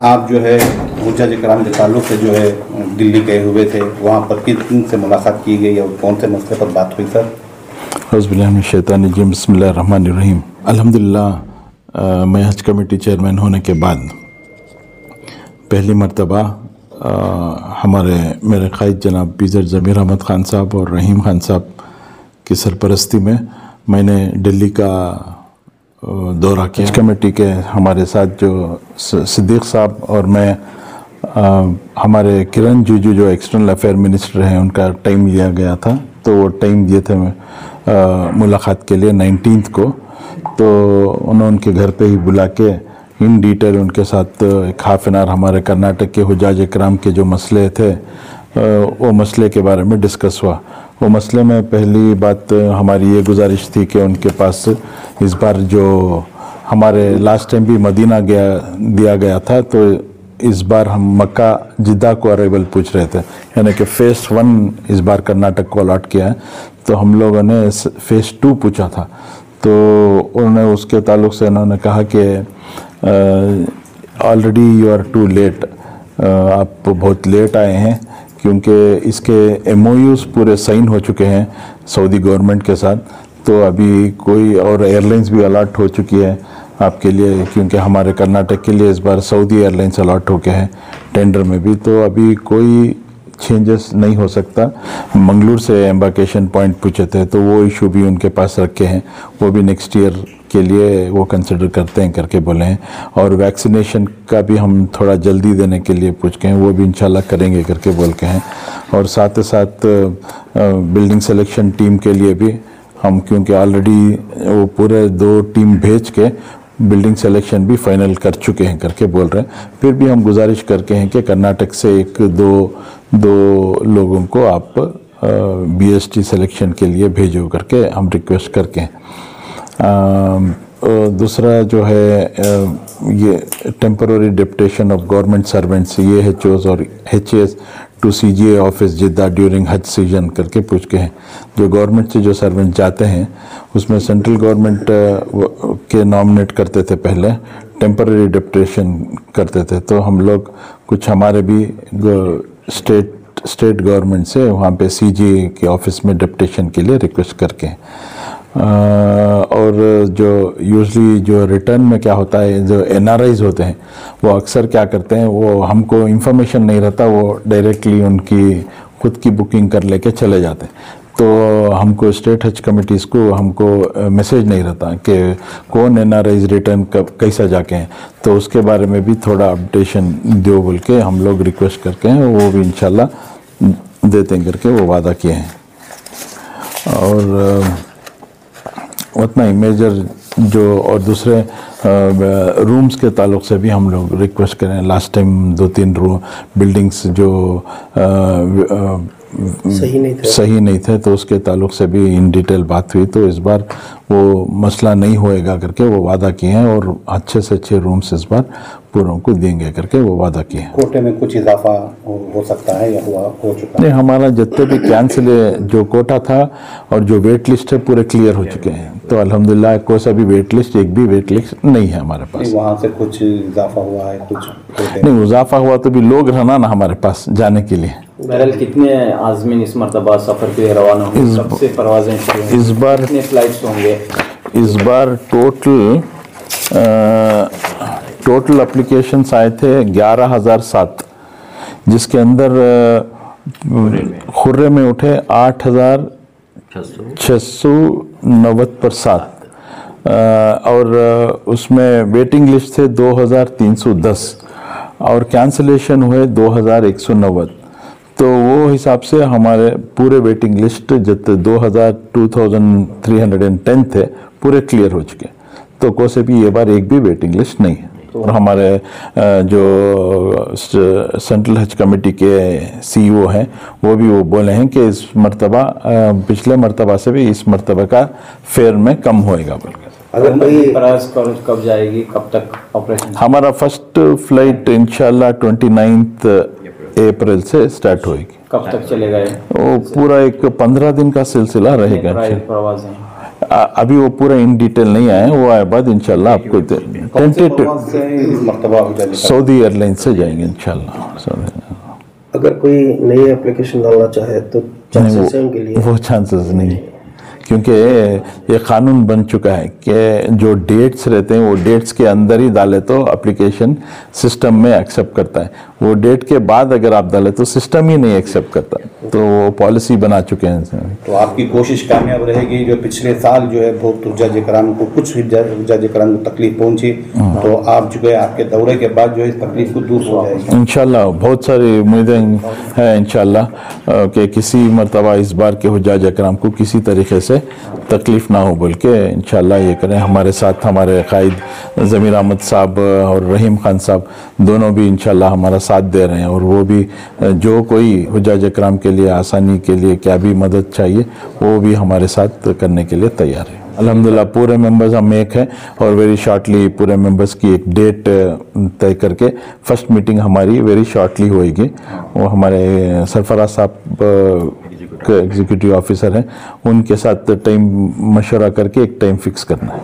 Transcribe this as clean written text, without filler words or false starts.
आप जो है हुज्जाज इकराम के ताल्लुक से जो है दिल्ली गए हुए थे, वहाँ पर किन से मुलाकात की गई और कौन से मसले पर बात हुई सर? औज़ुबिल्लाहिमिनश्शैतानिर्रजीम, बिस्मिल्लाहिर्रहमानिर्रहीम। अल्हम्दुलिल्लाह, मैं हज कमेटी चेयरमैन होने के बाद पहली मरतबा मेरे क़ायद जनाब पीज़र ज़मीर अहमद ख़ान साहब और रहीम ख़ान साहब की सरपरस्ती में मैंने दिल्ली का दौरा किया। कमेटी के हमारे साथ जो सिद्दीक़ साहब और मैं, हमारे किरण रिजिजू जो एक्सटर्नल अफेयर मिनिस्टर हैं, उनका टाइम लिया गया था, तो वो टाइम दिए थे मुलाकात के लिए 19 को। तो उन्होंने उनके घर पे ही बुला के इन डिटेल उनके साथ एक हाफ एन आवर हमारे कर्नाटक के हुज्जाज इकराम के जो मसले थे वो मसले के बारे में डिस्कस हुआ। वो मसले में पहली बात हमारी ये गुजारिश थी कि उनके पास इस बार जो हमारे लास्ट टाइम भी मदीना दिया गया था, तो इस बार हम मक्का जिद्दा को अरेबल पूछ रहे थे, यानी कि फ़ेज़ 1 इस बार कर्नाटक को अलॉट किया है। तो हम लोगों ने फ़ेज़ 2 पूछा था, तो उन्होंने उसके ताल्लुक़ से उन्होंने कहा कि already you are too late, आप बहुत लेट आए हैं, क्योंकि इसके MOUs पूरे साइन हो चुके हैं सऊदी गवर्नमेंट के साथ। तो अभी कोई और एयरलाइंस भी अलॉट हो चुकी है आपके लिए, क्योंकि हमारे कर्नाटक के लिए इस बार सऊदी एयरलाइंस अलॉट हो गए हैं टेंडर में भी। तो अभी कोई चेंजेस नहीं हो सकता। मंगलूर से एम्बार्केशन पॉइंट पूछे थे, तो वो इशू भी उनके पास रखे हैं, वो भी नेक्स्ट ईयर के लिए वो कंसिडर करते हैं करके बोले हैं। और वैक्सीनेशन का भी हम थोड़ा जल्दी देने के लिए पूछ के हैं, वो भी इंशाल्लाह करेंगे करके बोल के हैं। और साथ ही साथ बिल्डिंग सिलेक्शन टीम के लिए भी हम, क्योंकि ऑलरेडी वो पूरे 2 टीम भेज के बिल्डिंग सिलेक्शन भी फाइनल कर चुके हैं करके बोल रहे हैं। फिर भी हम गुजारिश करके हैं कि कर्नाटक से 1-2 लोगों को आप BST सिलेक्शन के लिए भेजो करके हम रिक्वेस्ट करके हैं। दूसरा जो है ये temporary deputation of government servants, ये HOs और HAs to CGA office Jeddah during हज सीजन करके पूछ के हैं। जो गवर्नमेंट से जो सर्वेंट जाते हैं उसमें सेंट्रल गवर्नमेंट के नॉमिनेट करते थे, पहले टेम्पररी डिप्टेशन करते थे। तो हम लोग कुछ हमारे भी स्टेट गवर्नमेंट से वहाँ पे CGA के ऑफिस में डिप्टेशन के लिए रिक्वेस्ट करके हैं। और जो यूजली जो रिटर्न में क्या होता है, जो NRIs होते हैं वो अक्सर क्या करते हैं, वो हमको इंफॉर्मेशन नहीं रहता, वो डायरेक्टली उनकी खुद की बुकिंग कर लेके चले जाते हैं। तो हमको स्टेट हज कमिटीज़ को हमको मैसेज नहीं रहता कि कौन NRIs रिटर्न कब कैसा जाके हैं, तो उसके बारे में भी थोड़ा अपडेशन दो बोल के हम लोग रिक्वेस्ट करके हैं, वो भी इंशाल्लाह देते हैं करके वो वादा किए हैं। और उतना ही मेजर जो और दूसरे रूम्स के ताल्लुक़ से भी हम लोग रिक्वेस्ट करें। लास्ट टाइम 2-3 रूम बिल्डिंग्स जो सही नहीं थे, तो उसके ताल्लुक़ से भी इन डिटेल बात हुई। तो इस बार वो मसला नहीं होएगा करके वो वादा किए हैं, और अच्छे से अच्छे रूम्स इस बार पूरों को देंगे करके वो वादा किए हैं। कोटे में कुछ इजाफा हो सकता है या हो चुका है? नहीं, हमारा जितने भी कैंसिल जो कोटा था और जो वेट लिस्ट है पूरे क्लियर हो चुके हैं। तो अल्हम्दुलिल्लाह कोई सा भी वेट लिस्ट, एक भी वेट लिस्ट नहीं है हमारे पास। वहाँ से कुछ इजाफा हुआ है? कुछ नहीं, इजाफा हुआ तो भी लोग रहना ना हमारे पास जाने के लिए। बहरहाल कितने आज़मीन इस मरतबा सफ़र के लिए रवाना होंगे? सबसे परवाज़ें शुरू होंगी? इस बार कितने फ्लाइट्स होंगे? इस बार टोटल एप्लीकेशंस आए थे 11,007, जिसके अंदर खुर्रे में उठे 8,690 पर 7, और उसमें वेटिंग लिस्ट थे 2,310 और कैंसिलेशन हुए 2,190। तो वो हिसाब से हमारे पूरे वेटिंग लिस्ट जितने 2,310 थे पूरे क्लियर हो चुके। तो कोई से भी ये बार एक भी वेटिंग लिस्ट नहीं है। और हमारे जो सेंट्रल हज कमेटी के CEO हैं वो भी वो बोले हैं कि इस मरतबा पिछले मरतबा से भी इस मरतबा का फेयर में कम होएगा। अगर कोई प्रयास कब जाएगी, कब तक ऑपरेशन? हमारा फर्स्ट फ्लाइट इंशाल्लाह 29 अप्रैल से स्टार्ट होएगी। कब तक चलेगा ये? वो पूरा एक 15 दिन का सिलसिला रहेगा। अभी वो पूरा इन डिटेल नहीं आए, वो आए बाद इंशाल्लाह आपको कौन से परवाज़ से इस मरतबा हुज्जाज कराम? सऊदी एयरलाइन से जाएंगे इंशाल्लाह। अगर कोई नई एप्लीकेशन डालना चाहे तो चांसेस हैं उनके लिए? वो चांसेस नहीं, क्योंकि ये कानून बन चुका है कि जो डेट्स रहते हैं वो डेट्स के अंदर ही डाले तो एप्लीकेशन सिस्टम में एक्सेप्ट करता है, वो डेट के बाद अगर आप डालें तो सिस्टम ही नहीं एक्सेप्ट करता, तो वो पॉलिसी बना चुके हैं। तो आपकी कोशिश कामयाब रहेगी? जो पिछले साल जो है बहुत हुज्जाज कराम को, कुछ हुज्जाज कराम को तकलीफ पहुंची, तो आप जो है आपके दौरे के बाद जो है इस तकलीफ को दूर हो जाएगी इंशाल्लाह। बहुत सारी उम्मीदें हैं इंशाल्लाह कि किसी मरतबा इस बार के हुज्जाज कराम को किसी तरीके से तकलीफ ना हो, बोल के इंशाल्लाह ये करें। हमारे साथ हमारे कायद ज़मीर अहमद साहब और रहीम खान साहब दोनों भी इंशाल्लाह हमारा साथ दे रहे हैं, और वो भी जो कोई हुज्जाज कराम के लिए आसानी के लिए क्या भी मदद चाहिए वो भी हमारे साथ करने के लिए तैयार है। अल्हम्दुलिल्लाह पूरे मेंबर्स हम एक हैं, और वेरी शॉर्टली पूरे मेंबर्स की एक डेट तय करके फर्स्ट मीटिंग हमारी वेरी शॉर्टली होएगी। वो हमारे सरफराज साहब एग्जीक्यूटिव ऑफिसर हैं, उनके साथ टाइम मशवरा करके एक टाइम फिक्स करना है।